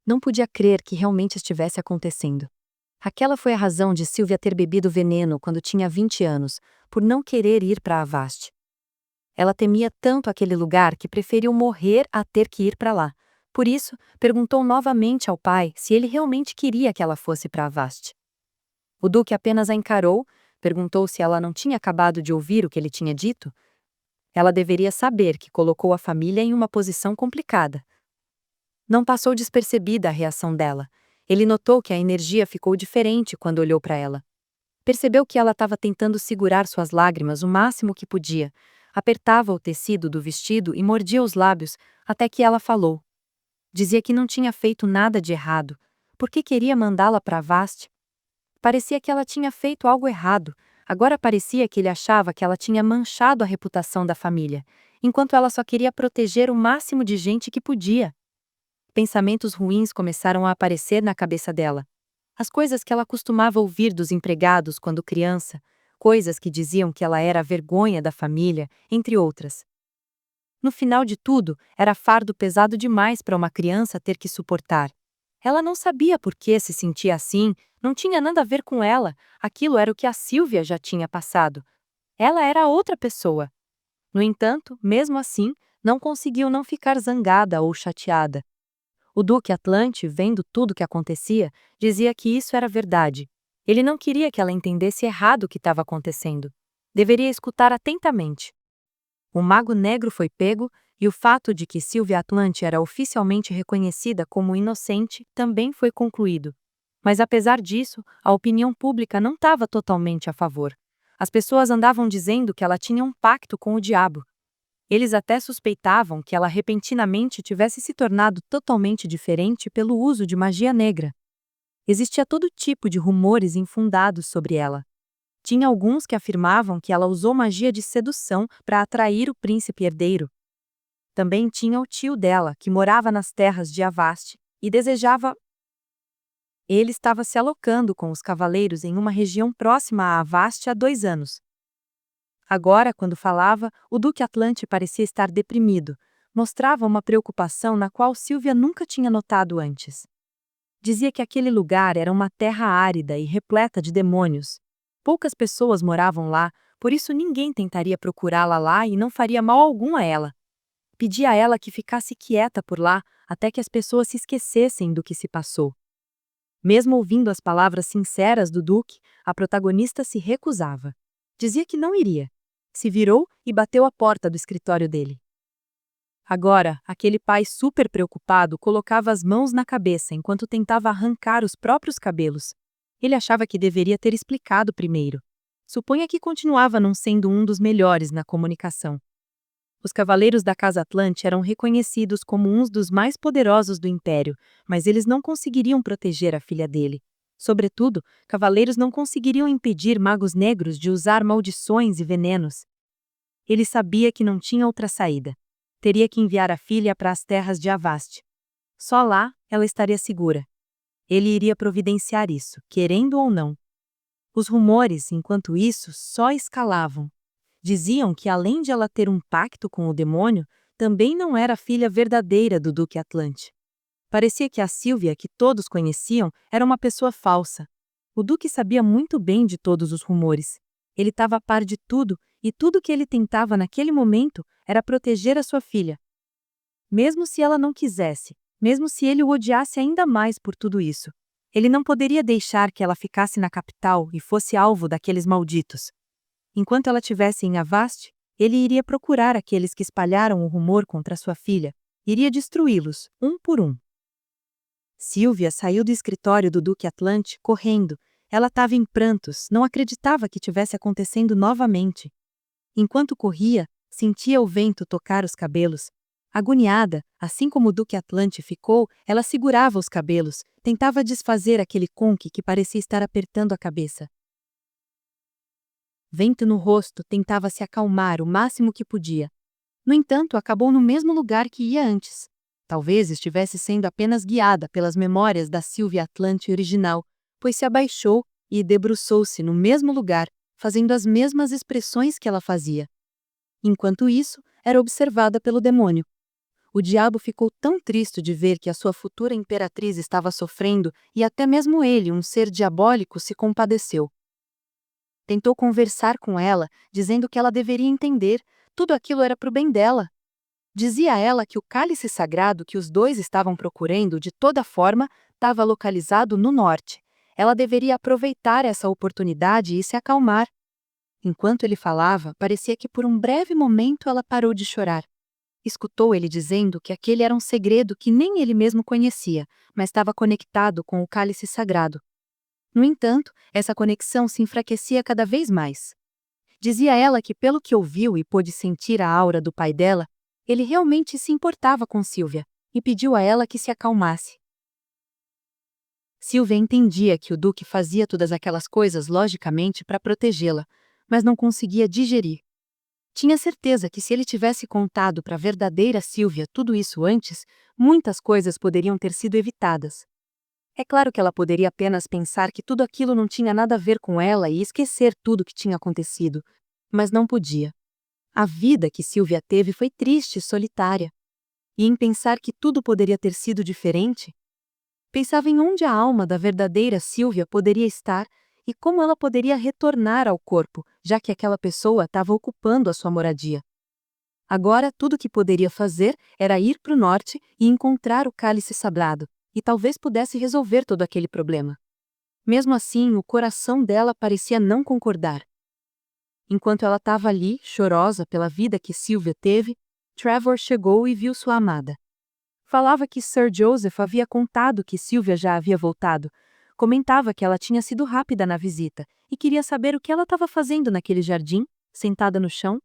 Não podia crer que realmente estivesse acontecendo. Aquela foi a razão de Sylvia ter bebido veneno quando tinha 20 anos, por não querer ir para Avast. Ela temia tanto aquele lugar que preferiu morrer a ter que ir para lá. Por isso, perguntou novamente ao pai se ele realmente queria que ela fosse para Avast. O Duque apenas a encarou, perguntou se ela não tinha acabado de ouvir o que ele tinha dito. Ela deveria saber que colocou a família em uma posição complicada. Não passou despercebida a reação dela. Ele notou que a energia ficou diferente quando olhou para ela. Percebeu que ela estava tentando segurar suas lágrimas o máximo que podia. Apertava o tecido do vestido e mordia os lábios, até que ela falou. Dizia que não tinha feito nada de errado. Por que queria mandá-la para Avast? Parecia que ela tinha feito algo errado. Agora parecia que ele achava que ela tinha manchado a reputação da família, enquanto ela só queria proteger o máximo de gente que podia. Pensamentos ruins começaram a aparecer na cabeça dela. As coisas que ela costumava ouvir dos empregados quando criança, coisas que diziam que ela era a vergonha da família, entre outras. No final de tudo, era fardo pesado demais para uma criança ter que suportar. Ela não sabia por que se sentia assim, não tinha nada a ver com ela, aquilo era o que a Sylvia já tinha passado. Ela era outra pessoa. No entanto, mesmo assim, não conseguiu não ficar zangada ou chateada. O Duque Atlante, vendo tudo o que acontecia, dizia que isso era verdade. Ele não queria que ela entendesse errado o que estava acontecendo. Deveria escutar atentamente. O Mago Negro foi pego e o fato de que Sylvia Atlante era oficialmente reconhecida como inocente também foi concluído. Mas apesar disso, a opinião pública não estava totalmente a favor. As pessoas andavam dizendo que ela tinha um pacto com o diabo. Eles até suspeitavam que ela repentinamente tivesse se tornado totalmente diferente pelo uso de magia negra. Existia todo tipo de rumores infundados sobre ela. Tinha alguns que afirmavam que ela usou magia de sedução para atrair o príncipe herdeiro. Também tinha o tio dela, que morava nas terras de Avast, e desejava. Ele estava se alocando com os cavaleiros em uma região próxima a Avast há 2 anos. Agora, quando falava, o Duque Atlante parecia estar deprimido. Mostrava uma preocupação na qual Sylvia nunca tinha notado antes. Dizia que aquele lugar era uma terra árida e repleta de demônios. Poucas pessoas moravam lá, por isso ninguém tentaria procurá-la lá e não faria mal algum a ela. Pedia a ela que ficasse quieta por lá, até que as pessoas se esquecessem do que se passou. Mesmo ouvindo as palavras sinceras do Duque, a protagonista se recusava. Dizia que não iria. Se virou e bateu à porta do escritório dele. Agora, aquele pai super preocupado colocava as mãos na cabeça enquanto tentava arrancar os próprios cabelos. Ele achava que deveria ter explicado primeiro. Suponha que continuava não sendo um dos melhores na comunicação. Os cavaleiros da Casa Atlante eram reconhecidos como uns dos mais poderosos do Império, mas eles não conseguiriam proteger a filha dele. Sobretudo, cavaleiros não conseguiriam impedir magos negros de usar maldições e venenos. Ele sabia que não tinha outra saída. Teria que enviar a filha para as terras de Avast. Só lá ela estaria segura. Ele iria providenciar isso, querendo ou não. Os rumores, enquanto isso, só escalavam. Diziam que, além de ela ter um pacto com o demônio, também não era a filha verdadeira do Duque Atlante. Parecia que a Sylvia, que todos conheciam, era uma pessoa falsa. O Duque sabia muito bem de todos os rumores. Ele estava a par de tudo, e tudo que ele tentava naquele momento era proteger a sua filha. Mesmo se ela não quisesse, mesmo se ele o odiasse ainda mais por tudo isso, ele não poderia deixar que ela ficasse na capital e fosse alvo daqueles malditos. Enquanto ela estivesse em Avast, ele iria procurar aqueles que espalharam o rumor contra sua filha, iria destruí-los, um por um. Sylvia saiu do escritório do Duque Atlante, correndo. Ela estava em prantos, não acreditava que tivesse acontecendo novamente. Enquanto corria, sentia o vento tocar os cabelos. Agoniada, assim como o Duque Atlante ficou, ela segurava os cabelos, tentava desfazer aquele conque que parecia estar apertando a cabeça. Vento no rosto, tentava se acalmar o máximo que podia. No entanto, acabou no mesmo lugar que ia antes. Talvez estivesse sendo apenas guiada pelas memórias da Sylvia Atlante original, pois se abaixou e debruçou-se no mesmo lugar, fazendo as mesmas expressões que ela fazia. Enquanto isso, era observada pelo demônio. O diabo ficou tão triste de ver que a sua futura imperatriz estava sofrendo e até mesmo ele, um ser diabólico, se compadeceu. Tentou conversar com ela, dizendo que ela deveria entender, tudo aquilo era para o bem dela. Dizia a ela que o cálice sagrado que os dois estavam procurando de toda forma estava localizado no norte. Ela deveria aproveitar essa oportunidade e se acalmar. Enquanto ele falava, parecia que por um breve momento ela parou de chorar. Escutou ele dizendo que aquele era um segredo que nem ele mesmo conhecia, mas estava conectado com o cálice sagrado. No entanto, essa conexão se enfraquecia cada vez mais. Dizia ela que, pelo que ouviu e pôde sentir a aura do pai dela, ele realmente se importava com Sylvia e pediu a ela que se acalmasse. Sylvia entendia que o Duque fazia todas aquelas coisas logicamente para protegê-la, mas não conseguia digerir. Tinha certeza que se ele tivesse contado para a verdadeira Sylvia tudo isso antes, muitas coisas poderiam ter sido evitadas. É claro que ela poderia apenas pensar que tudo aquilo não tinha nada a ver com ela e esquecer tudo o que tinha acontecido, mas não podia. A vida que Sylvia teve foi triste e solitária. E em pensar que tudo poderia ter sido diferente, pensava em onde a alma da verdadeira Sylvia poderia estar e como ela poderia retornar ao corpo, já que aquela pessoa estava ocupando a sua moradia. Agora, tudo o que poderia fazer era ir para o norte e encontrar o cálice sagrado, e talvez pudesse resolver todo aquele problema. Mesmo assim, o coração dela parecia não concordar. Enquanto ela estava ali, chorosa pela vida que Sylvia teve, Trevor chegou e viu sua amada. Falava que Sir Joseph havia contado que Sylvia já havia voltado. Comentava que ela tinha sido rápida na visita e queria saber o que ela estava fazendo naquele jardim, sentada no chão.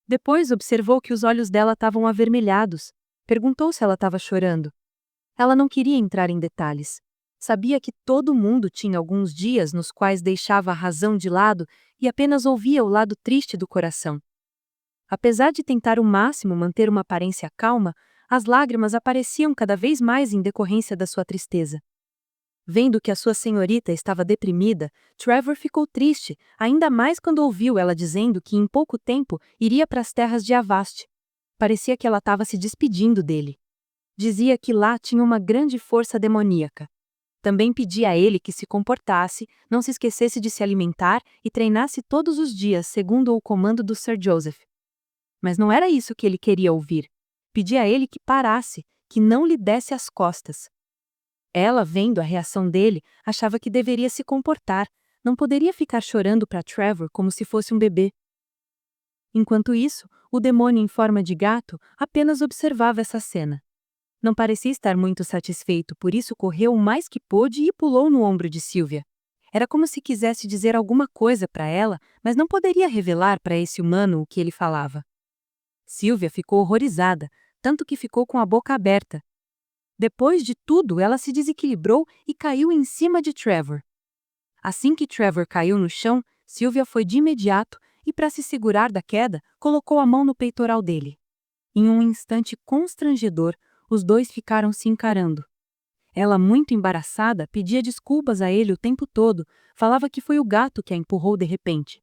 Depois observou que os olhos dela estavam avermelhados. Perguntou se ela estava chorando. Ela não queria entrar em detalhes. Sabia que todo mundo tinha alguns dias nos quais deixava a razão de lado e apenas ouvia o lado triste do coração. Apesar de tentar o máximo manter uma aparência calma, as lágrimas apareciam cada vez mais em decorrência da sua tristeza. Vendo que a sua senhorita estava deprimida, Trevor ficou triste, ainda mais quando ouviu ela dizendo que em pouco tempo iria para as terras de Avast. Parecia que ela estava se despedindo dele. Dizia que lá tinha uma grande força demoníaca. Também pedia a ele que se comportasse, não se esquecesse de se alimentar e treinasse todos os dias segundo o comando do Sir Joseph. Mas não era isso que ele queria ouvir. Pedia a ele que parasse, que não lhe desse as costas. Ela, vendo a reação dele, achava que deveria se comportar, não poderia ficar chorando para Trevor como se fosse um bebê. Enquanto isso, o demônio em forma de gato apenas observava essa cena. Não parecia estar muito satisfeito, por isso correu o mais que pôde e pulou no ombro de Sylvia. Era como se quisesse dizer alguma coisa para ela, mas não poderia revelar para esse humano o que ele falava. Sylvia ficou horrorizada, tanto que ficou com a boca aberta. Depois de tudo, ela se desequilibrou e caiu em cima de Trevor. Assim que Trevor caiu no chão, Sylvia foi de imediato e, para se segurar da queda, colocou a mão no peitoral dele. Em um instante constrangedor, os dois ficaram se encarando. Ela, muito embaraçada, pedia desculpas a ele o tempo todo, falava que foi o gato que a empurrou de repente.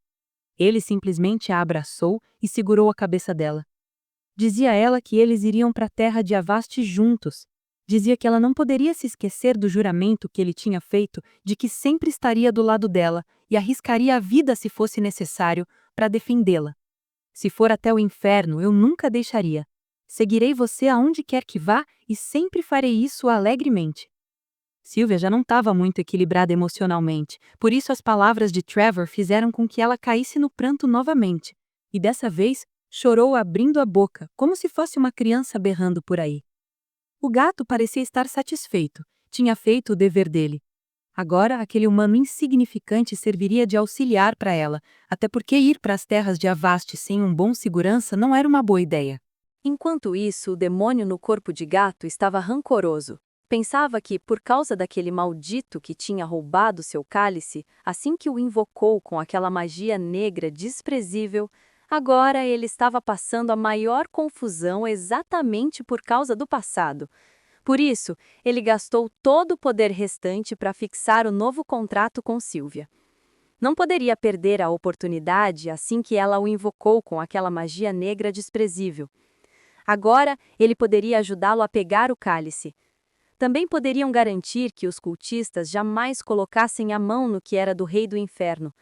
Ele simplesmente a abraçou e segurou a cabeça dela. Dizia a ela que eles iriam para a terra de Avast juntos. Dizia que ela não poderia se esquecer do juramento que ele tinha feito de que sempre estaria do lado dela e arriscaria a vida se fosse necessário para defendê-la. Se for até o inferno, eu nunca deixaria. Seguirei você aonde quer que vá e sempre farei isso alegremente. Sylvia já não estava muito equilibrada emocionalmente, por isso as palavras de Trevor fizeram com que ela caísse no pranto novamente. E dessa vez, chorou abrindo a boca, como se fosse uma criança berrando por aí. O gato parecia estar satisfeito, tinha feito o dever dele. Agora, aquele humano insignificante serviria de auxiliar para ela, até porque ir para as terras de Avast sem um bom segurança não era uma boa ideia. Enquanto isso, o demônio no corpo de gato estava rancoroso. Pensava que, por causa daquele maldito que tinha roubado seu cálice, assim que o invocou com aquela magia negra desprezível, agora ele estava passando a maior confusão exatamente por causa do passado. Por isso, ele gastou todo o poder restante para fixar o novo contrato com Sylvia. Não poderia perder a oportunidade assim que ela o invocou com aquela magia negra desprezível. Agora, ele poderia ajudá-lo a pegar o cálice. Também poderiam garantir que os cultistas jamais colocassem a mão no que era do rei do inferno.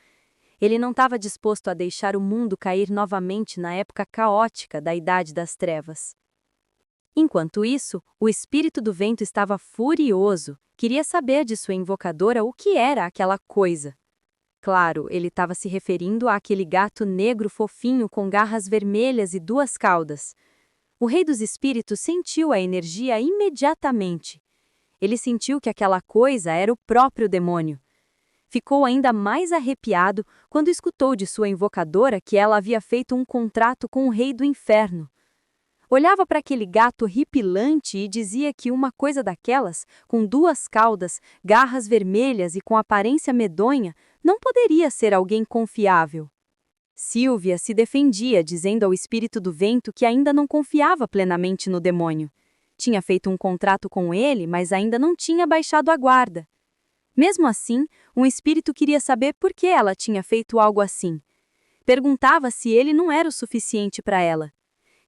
Ele não estava disposto a deixar o mundo cair novamente na época caótica da Idade das Trevas. Enquanto isso, o espírito do vento estava furioso, queria saber de sua invocadora o que era aquela coisa. Claro, ele estava se referindo àquele gato negro fofinho com garras vermelhas e 2 caudas. O rei dos espíritos sentiu a energia imediatamente. Ele sentiu que aquela coisa era o próprio demônio. Ficou ainda mais arrepiado quando escutou de sua invocadora que ela havia feito um contrato com o rei do inferno. Olhava para aquele gato horripilante e dizia que uma coisa daquelas, com 2 caudas, garras vermelhas e com aparência medonha, não poderia ser alguém confiável. Sílvia se defendia, dizendo ao espírito do vento que ainda não confiava plenamente no demônio. Tinha feito um contrato com ele, mas ainda não tinha baixado a guarda. Mesmo assim, um espírito queria saber por que ela tinha feito algo assim. Perguntava se ele não era o suficiente para ela.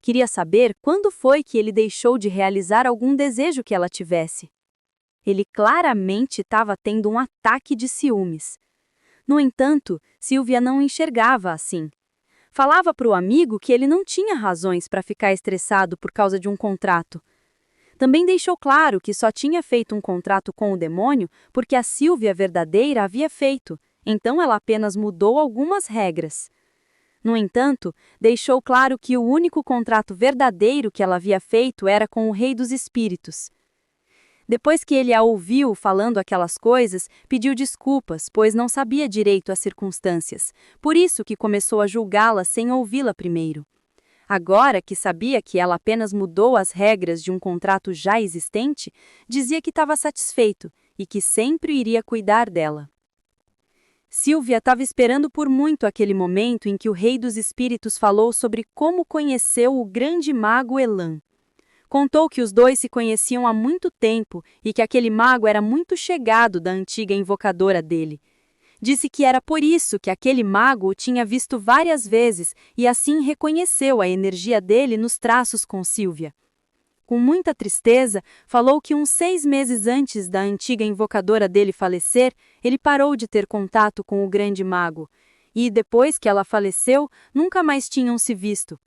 Queria saber quando foi que ele deixou de realizar algum desejo que ela tivesse. Ele claramente estava tendo um ataque de ciúmes. No entanto, Sílvia não enxergava assim. Falava para o amigo que ele não tinha razões para ficar estressado por causa de um contrato. Também deixou claro que só tinha feito um contrato com o demônio porque a Sílvia verdadeira havia feito, então ela apenas mudou algumas regras. No entanto, deixou claro que o único contrato verdadeiro que ela havia feito era com o Rei dos Espíritos. Depois que ele a ouviu falando aquelas coisas, pediu desculpas, pois não sabia direito as circunstâncias, por isso que começou a julgá-la sem ouvi-la primeiro. Agora que sabia que ela apenas mudou as regras de um contrato já existente, dizia que estava satisfeito e que sempre iria cuidar dela. Sílvia estava esperando por muito aquele momento em que o Rei dos Espíritos falou sobre como conheceu o grande mago Elan. Contou que os dois se conheciam há muito tempo e que aquele mago era muito chegado da antiga invocadora dele. Disse que era por isso que aquele mago o tinha visto várias vezes e assim reconheceu a energia dele nos traços com Sílvia. Com muita tristeza, falou que uns 6 meses antes da antiga invocadora dele falecer, ele parou de ter contato com o grande mago, e depois que ela faleceu, nunca mais tinham se visto.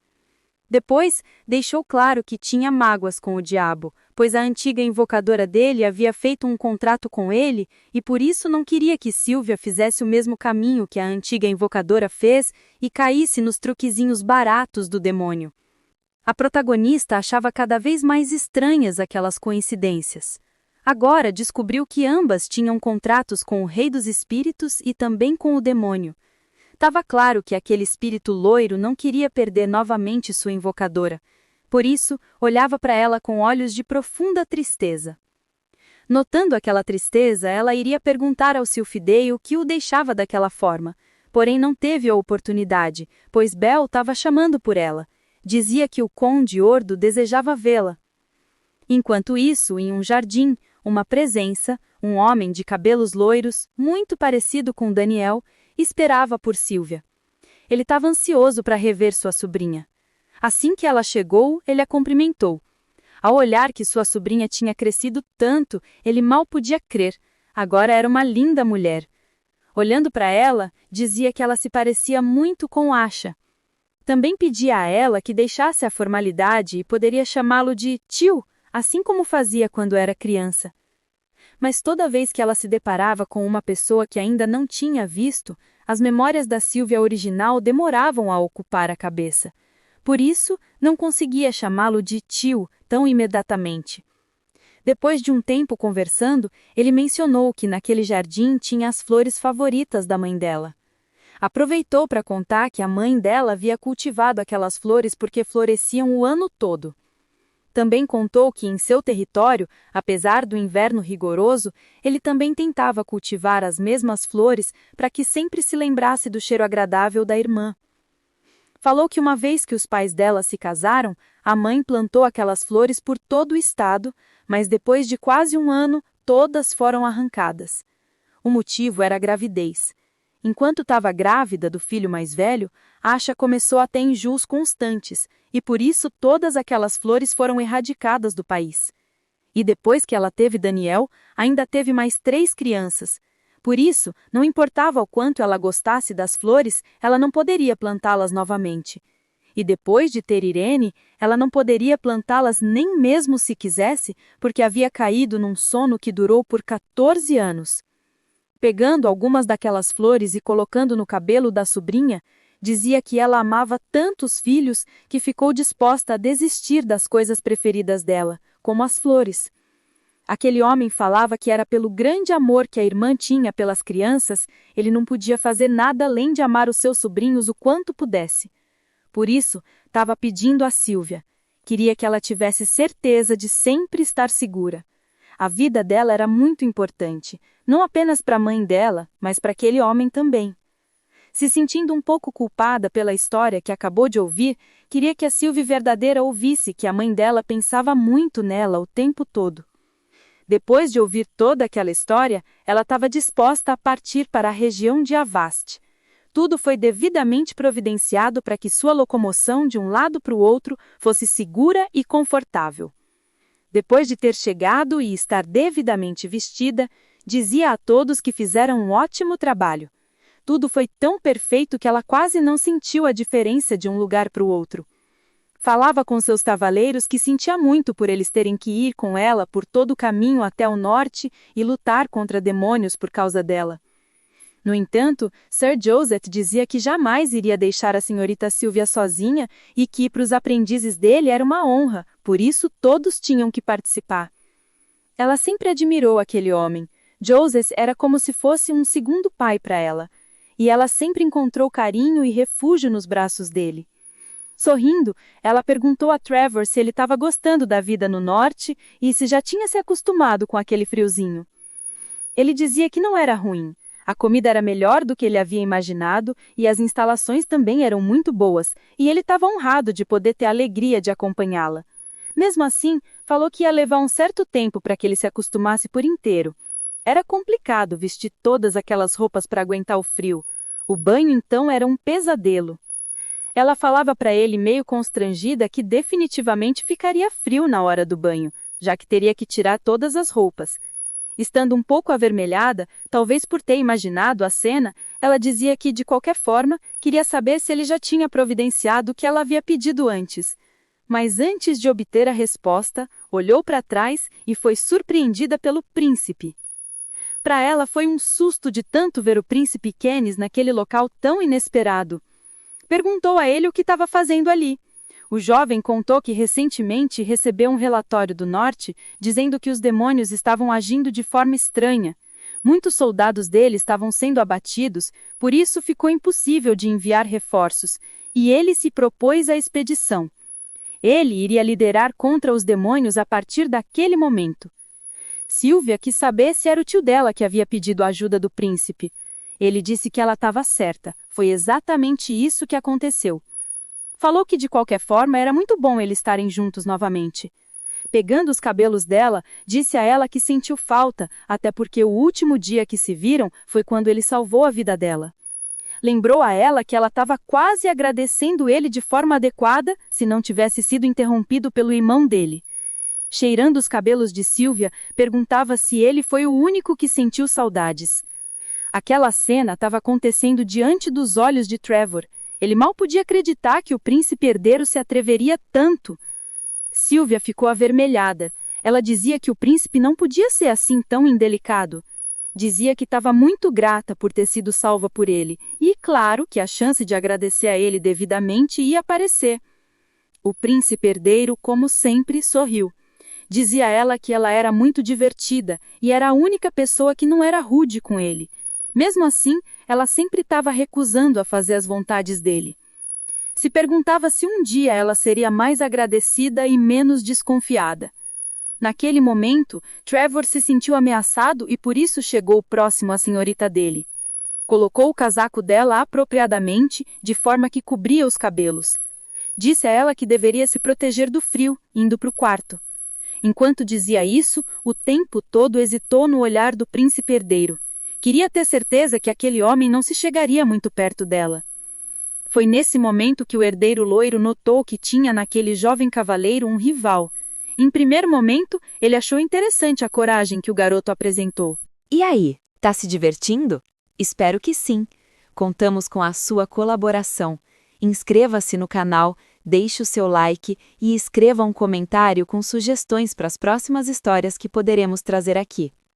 Depois, deixou claro que tinha mágoas com o diabo, pois a antiga invocadora dele havia feito um contrato com ele e por isso não queria que Sílvia fizesse o mesmo caminho que a antiga invocadora fez e caísse nos truquezinhos baratos do demônio. A protagonista achava cada vez mais estranhas aquelas coincidências. Agora descobriu que ambas tinham contratos com o Rei dos Espíritos e também com o demônio. Estava claro que aquele espírito loiro não queria perder novamente sua invocadora. Por isso, olhava para ela com olhos de profunda tristeza. Notando aquela tristeza, ela iria perguntar ao Silfidei o que o deixava daquela forma. Porém, não teve a oportunidade, pois Bel estava chamando por ela. Dizia que o conde Ordo desejava vê-la. Enquanto isso, em um jardim, uma presença, um homem de cabelos loiros, muito parecido com Daniel, esperava por Sílvia. Ele estava ansioso para rever sua sobrinha. Assim que ela chegou, ele a cumprimentou. Ao olhar que sua sobrinha tinha crescido tanto, ele mal podia crer. Agora era uma linda mulher. Olhando para ela, dizia que ela se parecia muito com Asha. Também pedia a ela que deixasse a formalidade e poderia chamá-lo de tio, assim como fazia quando era criança. Mas toda vez que ela se deparava com uma pessoa que ainda não tinha visto, as memórias da Sílvia original demoravam a ocupar a cabeça. Por isso, não conseguia chamá-lo de tio tão imediatamente. Depois de um tempo conversando, ele mencionou que naquele jardim tinha as flores favoritas da mãe dela. Aproveitou para contar que a mãe dela havia cultivado aquelas flores porque floresciam o ano todo. Também contou que em seu território, apesar do inverno rigoroso, ele também tentava cultivar as mesmas flores para que sempre se lembrasse do cheiro agradável da irmã. Falou que uma vez que os pais dela se casaram, a mãe plantou aquelas flores por todo o estado, mas depois de quase um ano, todas foram arrancadas. O motivo era a gravidez. Enquanto estava grávida do filho mais velho, Asha começou a ter enjoos constantes, e por isso todas aquelas flores foram erradicadas do país. E depois que ela teve Daniel, ainda teve mais 3 crianças. Por isso, não importava o quanto ela gostasse das flores, ela não poderia plantá-las novamente. E depois de ter Irene, ela não poderia plantá-las nem mesmo se quisesse, porque havia caído num sono que durou por 14 anos. Pegando algumas daquelas flores e colocando no cabelo da sobrinha, dizia que ela amava tanto os filhos que ficou disposta a desistir das coisas preferidas dela, como as flores. Aquele homem falava que era pelo grande amor que a irmã tinha pelas crianças, ele não podia fazer nada além de amar os seus sobrinhos o quanto pudesse. Por isso, estava pedindo a Sylvia. Queria que ela tivesse certeza de sempre estar segura. A vida dela era muito importante, não apenas para a mãe dela, mas para aquele homem também. Se sentindo um pouco culpada pela história que acabou de ouvir, queria que a Sylvie verdadeira ouvisse que a mãe dela pensava muito nela o tempo todo. Depois de ouvir toda aquela história, ela estava disposta a partir para a região de Avast. Tudo foi devidamente providenciado para que sua locomoção de um lado para o outro fosse segura e confortável. Depois de ter chegado e estar devidamente vestida, dizia a todos que fizeram um ótimo trabalho. Tudo foi tão perfeito que ela quase não sentiu a diferença de um lugar para o outro. Falava com seus cavaleiros que sentia muito por eles terem que ir com ela por todo o caminho até o norte e lutar contra demônios por causa dela. No entanto, Sir Joseph dizia que jamais iria deixar a senhorita Sylvia sozinha e que para os aprendizes dele era uma honra, por isso todos tinham que participar. Ela sempre admirou aquele homem. Joseph era como se fosse um segundo pai para ela, e ela sempre encontrou carinho e refúgio nos braços dele. Sorrindo, ela perguntou a Trevor se ele estava gostando da vida no norte e se já tinha se acostumado com aquele friozinho. Ele dizia que não era ruim. A comida era melhor do que ele havia imaginado e as instalações também eram muito boas, e ele estava honrado de poder ter a alegria de acompanhá-la. Mesmo assim, falou que ia levar um certo tempo para que ele se acostumasse por inteiro. Era complicado vestir todas aquelas roupas para aguentar o frio. O banho, então, era um pesadelo. Ela falava para ele meio constrangida que definitivamente ficaria frio na hora do banho, já que teria que tirar todas as roupas. Estando um pouco avermelhada, talvez por ter imaginado a cena, ela dizia que, de qualquer forma, queria saber se ele já tinha providenciado o que ela havia pedido antes. Mas antes de obter a resposta, olhou para trás e foi surpreendida pelo príncipe. Para ela foi um susto de tanto ver o príncipe Canis naquele local tão inesperado. Perguntou a ele o que estava fazendo ali. O jovem contou que recentemente recebeu um relatório do norte dizendo que os demônios estavam agindo de forma estranha. Muitos soldados dele estavam sendo abatidos, por isso ficou impossível de enviar reforços, e ele se propôs à expedição. Ele iria liderar contra os demônios a partir daquele momento. Sylvia quis saber se era o tio dela que havia pedido a ajuda do príncipe. Ele disse que ela estava certa, foi exatamente isso que aconteceu. Falou que, de qualquer forma, era muito bom eles estarem juntos novamente. Pegando os cabelos dela, disse a ela que sentiu falta, até porque o último dia que se viram foi quando ele salvou a vida dela. Lembrou a ela que ela estava quase agradecendo ele de forma adequada se não tivesse sido interrompido pelo irmão dele. Cheirando os cabelos de Sylvia, perguntava se ele foi o único que sentiu saudades. Aquela cena estava acontecendo diante dos olhos de Trevor. Ele mal podia acreditar que o príncipe herdeiro se atreveria tanto. Sylvia ficou avermelhada. Ela dizia que o príncipe não podia ser assim tão indelicado. Dizia que estava muito grata por ter sido salva por ele, e claro que a chance de agradecer a ele devidamente ia aparecer. O príncipe herdeiro, como sempre, sorriu. Dizia a ela que ela era muito divertida e era a única pessoa que não era rude com ele. Mesmo assim, ela sempre estava recusando a fazer as vontades dele. Se perguntava se um dia ela seria mais agradecida e menos desconfiada. Naquele momento, Trevor se sentiu ameaçado e por isso chegou próximo à senhorita dele. Colocou o casaco dela apropriadamente, de forma que cobria os cabelos. Disse a ela que deveria se proteger do frio, indo para o quarto. Enquanto dizia isso, o tempo todo hesitou no olhar do príncipe herdeiro. Queria ter certeza que aquele homem não se chegaria muito perto dela. Foi nesse momento que o herdeiro loiro notou que tinha naquele jovem cavaleiro um rival. Em primeiro momento, ele achou interessante a coragem que o garoto apresentou. E aí, tá se divertindo? Espero que sim. Contamos com a sua colaboração. Inscreva-se no canal, deixe o seu like e escreva um comentário com sugestões para as próximas histórias que poderemos trazer aqui.